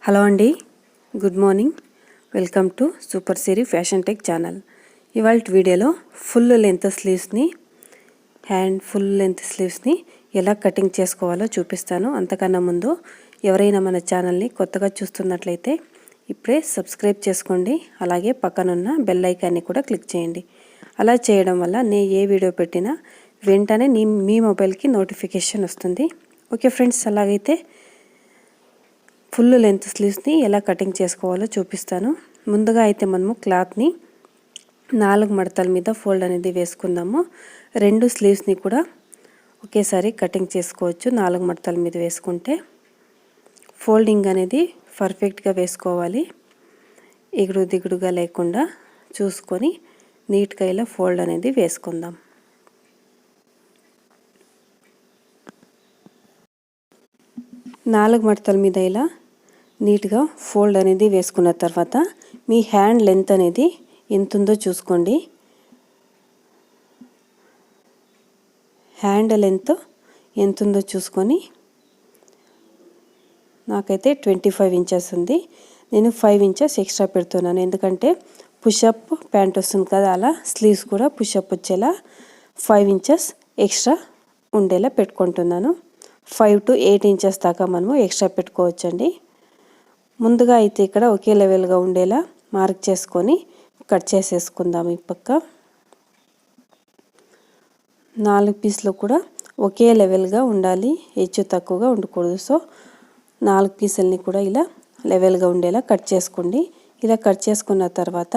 Hello అండి, good morning. Welcome to super Siri fashion tech channel. ఇవాళ వీడియోలో full length స్లీవ్స్ని full length స్లీవ్స్ని ఎలా cutting చేసుకోవాలో చూపిస్తాను. అంతకన్నా ముందు ఎవరైనా మన ఛానల్ని కొత్తగా చూస్తున్నట్లయితే ఇప్పుడే సబ్స్క్రైబ్ చేసుకోండి. అలాగే పక్కనున్న బెల్ ఐకాన్ని కూడా క్లిక్ చేయండి. అలా చేయడం వల్ల నేను ఏ వీడియో పెట్టినా వెంటనే మీ మొబైల్కి నోటిఫికేషన్ వస్తుంది. ఓకే ఫ్రెండ్స్, అలాగైతే ఫుల్ లెంత్ స్లీవ్స్ని ఎలా కటింగ్ చేసుకోవాలో చూపిస్తాను. ముందుగా అయితే మనము క్లాత్ని 4 మడతల మీద ఫోల్డ్ అనేది వేసుకుందాము. 2 స్లీవ్స్ని కూడా ఒకేసారి కటింగ్ చేసుకోవచ్చు. 4 మడతల మీద వేసుకుంటే ఫోల్డింగ్ అనేది పర్ఫెక్ట్గా వేసుకోవాలి. ఎగుడు దిగుడుగా లేకుండా చూసుకొని నీట్గా ఇలా ఫోల్డ్ అనేది వేసుకుందాం. నాలుగు మడతల మీద ఇలా నీట్గా ఫోల్డ్ అనేది వేసుకున్న తర్వాత మీ హ్యాండ్ లెంత్ అనేది ఎంత ఉందో చూసుకోండి. హ్యాండ్ లెంత్ ఎంత ఉందో చూసుకొని నాకైతే 25 ఇంచెస్ ఉంది. నేను 5 ఇంచెస్ ఎక్స్ట్రా పెడుతున్నాను. ఎందుకంటే పుషప్ ప్యాంట్ వస్తుంది కదా, అలా స్లీవ్స్ కూడా పుషప్ వచ్చేలా 5 ఇంచెస్ ఎక్స్ట్రా ఉండేలా పెట్టుకుంటున్నాను. 5 to 8 ఇంచెస్ దాకా మనము ఎక్స్ట్రా పెట్టుకోవచ్చండి. ముందుగా అయితే ఇక్కడ ఒకే లెవెల్గా ఉండేలా మార్క్ చేసుకొని కట్ చేసేసుకుందాం. ఈ పక్క 4 పీసులు కూడా ఒకే లెవెల్గా ఉండాలి, హెచ్చు తక్కువగా ఉండకూడదు. సో 4 పీసులని కూడా ఇలా లెవెల్గా ఉండేలా కట్ చేసుకోండి. ఇలా కట్ చేసుకున్న తర్వాత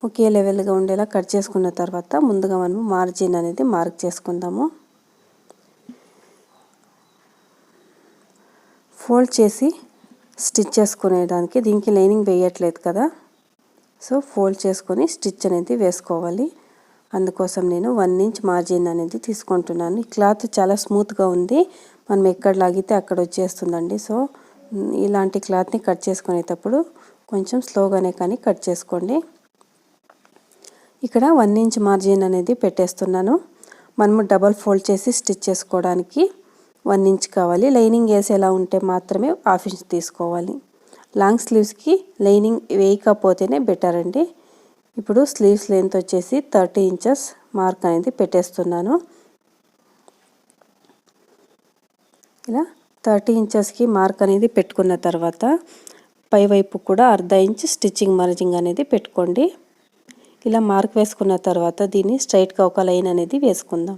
ఒకే లెవెల్గా ఉండేలా కట్ చేసుకున్న తర్వాత ముందుగా మనము మార్జిన్ అనేది మార్క్ చేసుకుందాము. ఫోల్డ్ చేసి స్టిచ్ చేసుకునేదానికి దీనికి లైనింగ్ వేయట్లేదు కదా, సో ఫోల్డ్ చేసుకొని స్టిచ్ అనేది వేసుకోవాలి. అందుకోసం నేను 1 ఇంచ్ మార్జిన్ అనేది తీసుకుంటున్నాను. ఈ క్లాత్ చాలా స్మూత్గా ఉంది, మనం ఎక్కడ లాగితే అక్కడ వచ్చేస్తుందండి. సో ఇలాంటి క్లాత్ని కట్ చేసుకునేటప్పుడు కొంచెం స్లోగానే కానీ కట్ చేసుకోండి. ఇక్కడ 1 ఇంచ్ మార్జిన్ అనేది పెట్టేస్తున్నాను. మనము డబల్ ఫోల్డ్ చేసి స్టిచ్ చేసుకోవడానికి 1 ఇంచ్ కావాలి. లైనింగ్ వేసేలా ఉంటే మాత్రమే 1/2 ఇంచ్ తీసుకోవాలి. లాంగ్ స్లీవ్స్కి లైనింగ్ వేయకపోతేనే బెటర్ అండి. ఇప్పుడు స్లీవ్స్ లెంత్ వచ్చేసి 30 ఇంచెస్ మార్క్ అనేది పెట్టేస్తున్నాను. ఇలా 30 ఇంచెస్కి మార్క్ అనేది పెట్టుకున్న తర్వాత పై వైపు కూడా 1/2 ఇంచ్ స్టిచ్చింగ్ మార్జింగ్ అనేది పెట్టుకోండి. ఇలా మార్క్ వేసుకున్న తర్వాత దీన్ని స్ట్రైట్గా ఒక లైన్ అనేది వేసుకుందాం.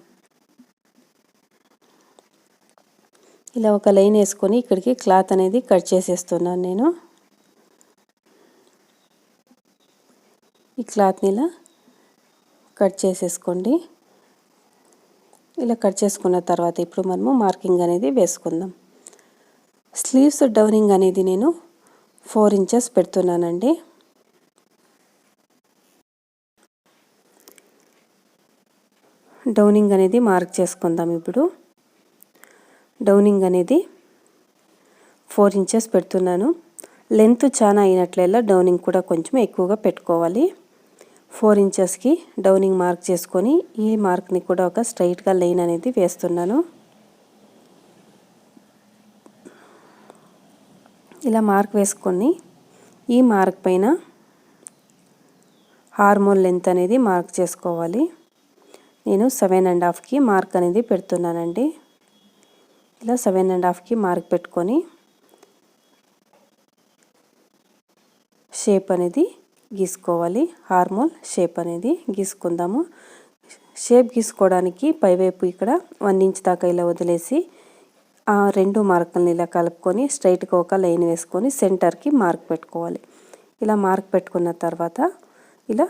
ఇలా ఒక లైన్ వేసుకొని ఇక్కడికి క్లాత్ అనేది కట్ చేసేస్తున్నాను. నేను ఈ క్లాత్ని ఇలా కట్ చేసేసుకోండి. ఇలా కట్ చేసుకున్న తర్వాత ఇప్పుడు మనము మార్కింగ్ అనేది వేసుకుందాం. స్లీవ్స్ డౌనింగ్ అనేది నేను 4 ఇంచెస్ పెడుతున్నానండి. డౌనింగ్ అనేది మార్క్ చేసుకుందాం. ఇప్పుడు డౌనింగ్ అనేది 4 ఇంచెస్ పెడుతున్నాను. లెంత్ చాలా అయినట్లయితే డౌనింగ్ కూడా కొంచెం ఎక్కువగా పెట్టుకోవాలి. 4 ఇంచెస్కి డౌనింగ్ మార్క్ చేసుకొని ఈ మార్క్ని కూడా ఒక స్ట్రైట్గా లైన్ అనేది వేస్తున్నాను. ఇలా మార్క్ వేసుకొని ఈ మార్క్ పైన హార్మోన్ లెంత్ అనేది మార్క్ చేసుకోవాలి. నేను 7.5కి మార్క్ అనేది పెడుతున్నానండి. ఇలా 7.5కి మార్క్ పెట్టుకొని షేప్ అనేది గీసుకోవాలి. హార్మోన్ షేప్ అనేది గీసుకుందాము. షేప్ గీసుకోవడానికి పైవైపు ఇక్కడ 1 ఇంచ్ దాకా ఇలా వదిలేసి ఆ 2 మార్కులని ఇలా కలుపుకొని స్ట్రైట్గా ఒక లైన్ వేసుకొని సెంటర్కి మార్క్ పెట్టుకోవాలి. ఇలా మార్క్ పెట్టుకున్న తర్వాత ఇలా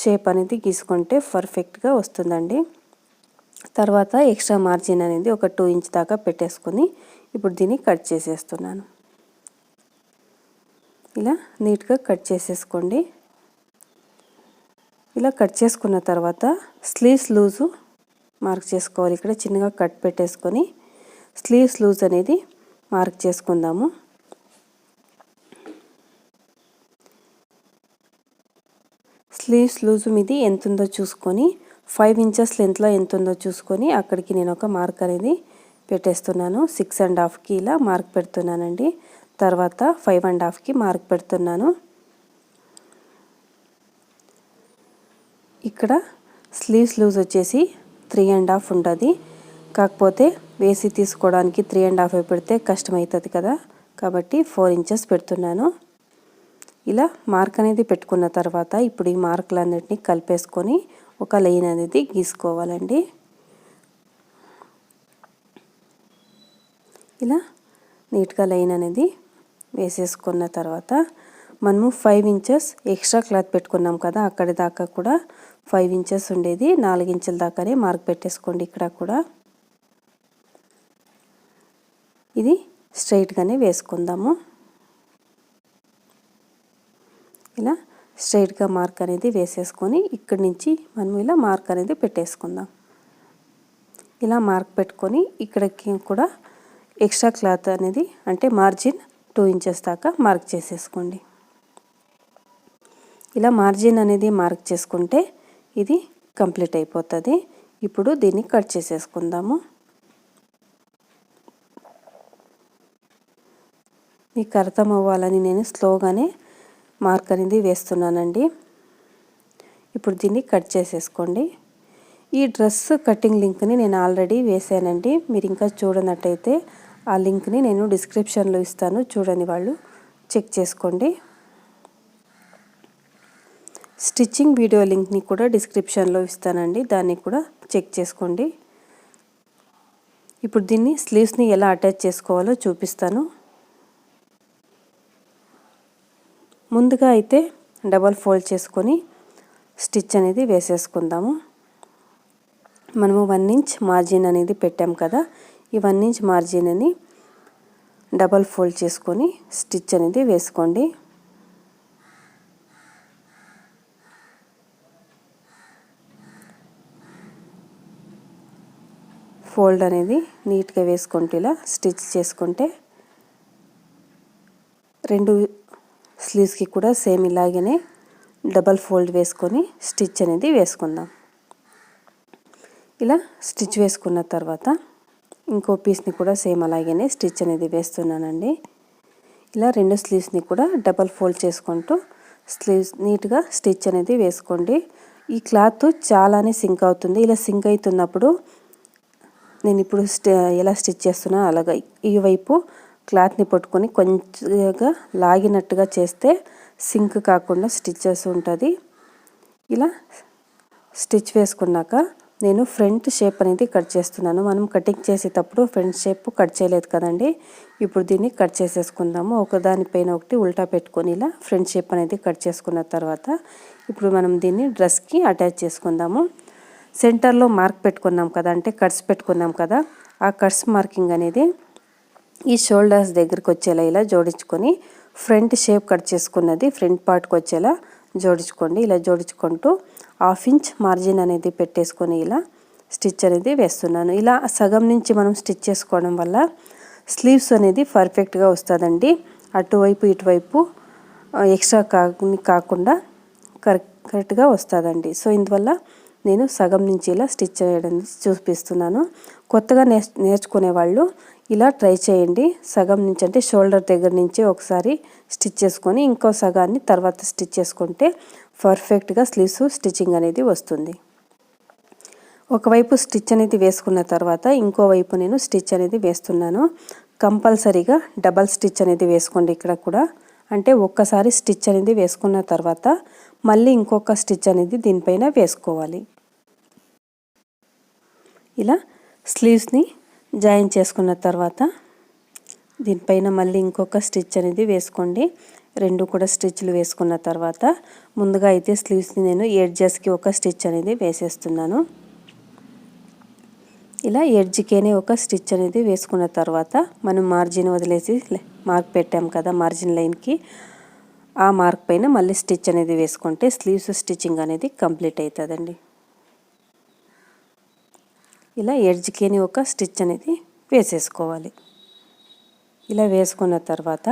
షేప్ అనేది గీసుకుంటే పర్ఫెక్ట్గా వస్తుందండి. తర్వాత ఎక్స్ట్రా మార్జిన్ అనేది ఒక 2 ఇంచ్ దాకా పెట్టేసుకొని ఇప్పుడు దీన్ని కట్ చేసేస్తున్నాను. ఇలా నీట్గా కట్ చేసేసుకోండి. ఇలా కట్ చేసుకున్న తర్వాత స్లీవ్స్ లూజు మార్క్ చేసుకోవాలి. ఇక్కడ చిన్నగా కట్ పెట్టేసుకొని స్లీవ్స్ లూజ్ అనేది మార్క్ చేసుకుందాము. స్లీవ్స్ లూజు మీది ఎంత ఉందో చూసుకొని 5 ఇంచెస్ లెంత్లో ఎంత ఉందో చూసుకొని అక్కడికి నేను ఒక మార్క్ అనేది పెట్టేస్తున్నాను. 6.5కి ఇలా మార్క్ పెడుతున్నానండి. తర్వాత 5.5కి మార్క్ పెడుతున్నాను. ఇక్కడ స్లీవ్స్ లూజ్ వచ్చేసి 3.5 ఉంటుంది. కాకపోతే వేసి తీసుకోవడానికి 3.5 పెడితే కష్టమవుతుంది కదా, కాబట్టి 4 ఇంచెస్ పెడుతున్నాను. ఇలా మార్క్ అనేది పెట్టుకున్న తర్వాత ఇప్పుడు ఈ మార్కులన్నిటిని కలిపేసుకొని ఒక లైన్ అనేది గీసుకోవాలండి. ఇలా నీట్గా లైన్ అనేది వేసేసుకున్న తర్వాత మనము 5 ఇంచెస్ ఎక్స్ట్రా క్లాత్ పెట్టుకున్నాం కదా, అక్కడి దాకా కూడా 5 ఇంచెస్ ఉండేది 4 ఇంచుల దాకానే మార్క్ పెట్టేసుకోండి. ఇక్కడ కూడా ఇది స్ట్రైట్గానే వేసుకుందాము. ఇలా స్ట్రైట్గా మార్క్ అనేది వేసేసుకొని ఇక్కడి నుంచి మనం ఇలా మార్క్ అనేది పెట్టేసుకుందాం. ఇలా మార్క్ పెట్టుకొని ఇక్కడికి కూడా ఎక్స్ట్రా క్లాత్ అనేది అంటే మార్జిన్ 2 ఇంచెస్ దాకా మార్క్ చేసేసుకోండి. ఇలా మార్జిన్ అనేది మార్క్ చేసుకుంటే ఇది కంప్లీట్ అయిపోతుంది. ఇప్పుడు దీన్ని కట్ చేసేసుకుందాము. మీకు అర్థం అవ్వాలని నేను స్లోగానే మార్క్ అనేది వేస్తున్నానండి. ఇప్పుడు దీన్ని కట్ చేసేసుకోండి. ఈ డ్రెస్ కటింగ్ లింక్ని నేను ఆల్రెడీ వేసానండి. మీరు ఇంకా చూడనట్టయితే ఆ లింక్ని నేను డిస్క్రిప్షన్లో ఇస్తాను, చూడని వాళ్ళు చెక్ చేసుకోండి. స్టిచ్చింగ్ వీడియో లింక్ని కూడా డిస్క్రిప్షన్లో ఇస్తానండి, దాన్ని కూడా చెక్ చేసుకోండి. ఇప్పుడు దీన్ని స్లీవ్స్ని ఎలా అటాచ్ చేసుకోవాలో చూపిస్తాను. ముందుగా అయితే డబల్ ఫోల్డ్ చేసుకొని స్టిచ్ అనేది వేసేసుకుందాము. మనము 1 ఇంచ్ మార్జిన్ అనేది పెట్టాం కదా, ఈ 1 ఇంచ్ మార్జిన్ అని డబల్ ఫోల్డ్ చేసుకొని స్టిచ్ అనేది వేసుకోండి. ఫోల్డ్ అనేది నీట్గా వేసుకుంటూ ఇలా స్టిచ్ చేసుకుంటే రెండు స్లీవ్స్కి కూడా సేమ్ ఇలాగనే డబల్ ఫోల్డ్ వేసుకొని స్టిచ్ అనేది వేసుకుందాం. ఇలా స్టిచ్ వేసుకున్న తర్వాత ఇంకో పీస్ని కూడా సేమ్ అలాగనే స్టిచ్ అనేది వేస్తున్నానండి. ఇలా రెండు స్లీవ్స్ని కూడా డబల్ ఫోల్డ్ చేసుకుంటూ స్లీవ్స్ నీట్గా స్టిచ్ అనేది వేసుకోండి. ఈ క్లాత్ చాలానే సింక్ అవుతుంది. ఇలా సింక్ అవుతున్నప్పుడు నేను ఇప్పుడు ఎలా స్టిచ్ చేస్తున్నా అలాగా ఈ వైపు క్లాత్ని పట్టుకొని కొంచెంగా లాగినట్టుగా చేస్తే సింక్ కాకుండా స్టిచెస్ ఉంటుంది. ఇలా స్టిచ్ వేసుకున్నాక నేను ఫ్రంట్ షేప్ అనేది కట్ చేస్తున్నాను. మనం కటింగ్ చేసేటప్పుడు ఫ్రంట్ షేప్ కట్ చేయలేదు కదండి. ఇప్పుడు దీన్ని కట్ చేసేసుకుందాము. ఒకదానిపైన ఒకటి ఉల్టా పెట్టుకొని ఇలా ఫ్రంట్ షేప్ అనేది కట్ చేసుకున్న తర్వాత ఇప్పుడు మనం దీన్ని డ్రెస్కి అటాచ్ చేసుకుందాము. సెంటర్లో మార్క్ పెట్టుకున్నాం కదా, అంటే కట్స్ పెట్టుకున్నాం కదా, ఆ కట్స్ మార్కింగ్ అనేది ఈ షోల్డర్స్ దగ్గరికి వచ్చేలా ఇలా జోడించుకొని ఫ్రంట్ షేప్ కట్ చేసుకున్నది ఫ్రంట్ పార్ట్కి వచ్చేలా జోడించుకోండి. ఇలా జోడించుకుంటూ 1/2 ఇంచ్ మార్జిన్ అనేది పెట్టేసుకొని ఇలా స్టిచ్ అనేది వేస్తున్నాను. ఇలా సగం నుంచి మనం స్టిచ్ చేసుకోవడం వల్ల స్లీవ్స్ అనేది పర్ఫెక్ట్గా వస్తుందండి. అటువైపు ఇటువైపు ఎక్స్ట్రా కాకుండా కరెక్ట్గా వస్తుందండి. సో ఇందువల్ల నేను సగం నుంచి ఇలా స్టిచ్ చేయడం చూపిస్తున్నాను. కొత్తగా నేర్చుకునే వాళ్ళు ఇలా ట్రై చేయండి. సగం నుంచి అంటే షోల్డర్ దగ్గర నుంచి ఒకసారి స్టిచ్ చేసుకొని ఇంకో సగాన్ని తర్వాత స్టిచ్ చేసుకుంటే పర్ఫెక్ట్గా స్లీవ్స్ స్టిచ్చింగ్ అనేది వస్తుంది. ఒకవైపు స్టిచ్ అనేది వేసుకున్న తర్వాత ఇంకోవైపు నేను స్టిచ్ అనేది వేస్తున్నాను. కంపల్సరీగా డబల్ స్టిచ్ అనేది వేసుకోండి. ఇక్కడ కూడా అంటే ఒక్కసారి స్టిచ్ అనేది వేసుకున్న తర్వాత మళ్ళీ ఇంకొక స్టిచ్ అనేది దీనిపైన వేసుకోవాలి. ఇలా స్లీవ్స్ని జాయిన్ చేసుకున్న తర్వాత దీనిపైన మళ్ళీ ఇంకొక స్టిచ్ అనేది వేసుకోండి. రెండు కూడా స్టిచ్లు వేసుకున్న తర్వాత ముందుగా అయితే స్లీవ్స్ని నేను ఎడ్జెస్కి ఒక స్టిచ్ అనేది వేసేస్తున్నాను. ఇలా ఎడ్జ్కేనే ఒక స్టిచ్ అనేది వేసుకున్న తర్వాత మనం మార్జిన్ వదిలేసి మార్క్ పెట్టాం కదా మార్జిన్ లైన్కి, ఆ మార్క్ పైన మళ్ళీ స్టిచ్ అనేది వేసుకుంటే స్లీవ్స్ స్టిచ్చింగ్ అనేది కంప్లీట్ అవుతుందండి. ఇలా ఎడ్జ్కేని ఒక స్టిచ్ అనేది వేసేసుకోవాలి. ఇలా వేసుకున్న తర్వాత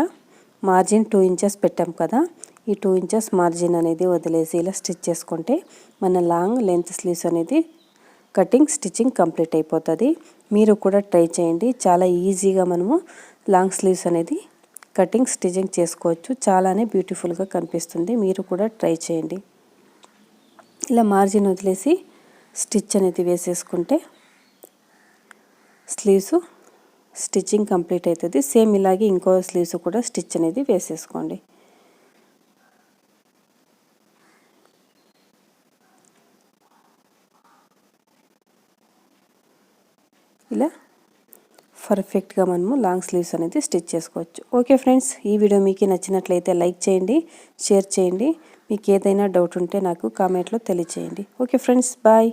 మార్జిన్ 2 ఇంచెస్ పెట్టాం కదా, ఈ 2 ఇంచెస్ మార్జిన్ అనేది వదిలేసి ఇలా స్టిచ్ చేసుకుంటే మన లాంగ్ లెంత్ స్లీవ్స్ అనేది కటింగ్ స్టిచ్చింగ్ కంప్లీట్ అయిపోతుంది. మీరు కూడా ట్రై చేయండి. చాలా ఈజీగా మనము లాంగ్ స్లీవ్స్ అనేది కటింగ్ స్టిచ్చింగ్ చేసుకోవచ్చు. చాలానే బ్యూటిఫుల్గా కనిపిస్తుంది. మీరు కూడా ట్రై చేయండి. ఇలా మార్జిన్ వదిలేసి స్టిచ్ అనేది వేసేసుకుంటే స్లీవ్స్ స్టిచ్చింగ్ కంప్లీట్ అవుతుంది. సేమ్ ఇలాగే ఇంకో స్లీవ్స్ కూడా స్టిచ్ అనేది వేసేసుకోండి. ఇలా పర్ఫెక్ట్గా మనము లాంగ్ స్లీవ్స్ అనేది స్టిచ్ చేసుకోవచ్చు. ఓకే ఫ్రెండ్స్, ఈ వీడియో మీకు నచ్చినట్లయితే లైక్ చేయండి, షేర్ చేయండి. మీకు ఏదైనా డౌట్ ఉంటే నాకు కామెంట్లో తెలియచేయండి. Okay friends, bye.